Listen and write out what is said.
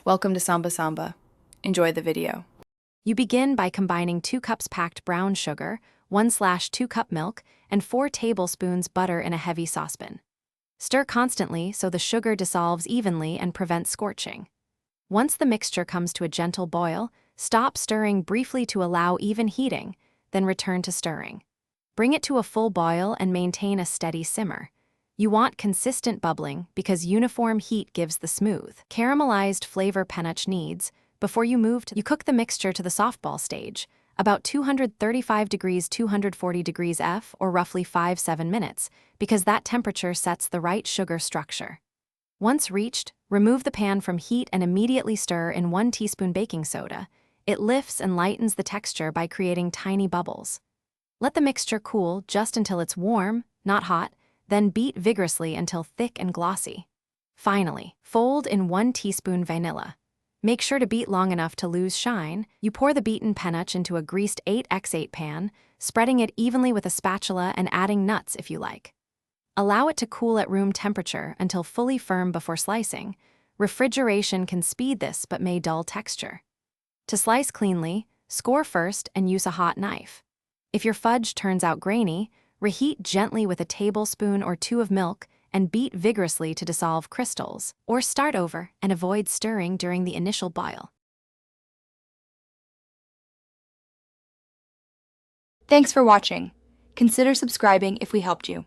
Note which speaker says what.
Speaker 1: Welcome to Samba Samba. Enjoy the video.
Speaker 2: You begin by combining 2 cups packed brown sugar, 1/2 cup milk, and 4 tablespoons butter in a heavy saucepan. Stir constantly so the sugar dissolves evenly and prevents scorching. Once the mixture comes to a gentle boil, stop stirring briefly to allow even heating, then return to stirring. Bring it to a full boil and maintain a steady simmer. You want consistent bubbling because uniform heat gives the smooth, caramelized flavor penuche needs. Before you cook the mixture to the softball stage, about 235 degrees 240 degrees F or roughly 5-7 minutes, because that temperature sets the right sugar structure. Once reached, remove the pan from heat and immediately stir in 1 teaspoon baking soda. It lifts and lightens the texture by creating tiny bubbles. Let the mixture cool just until it's warm, not hot, then beat vigorously until thick and glossy. Finally, fold in 1 teaspoon vanilla. Make sure to beat long enough to lose shine. You pour the beaten penuche into a greased 8x8 pan, spreading it evenly with a spatula and adding nuts if you like. Allow it to cool at room temperature until fully firm before slicing. Refrigeration can speed this but may dull texture. To slice cleanly, score first and use a hot knife. If your fudge turns out grainy, reheat gently with a tablespoon or 2 of milk and beat vigorously to dissolve crystals, or start over and avoid stirring during the initial boil.
Speaker 3: Thanks for watching. Consider subscribing if we helped you.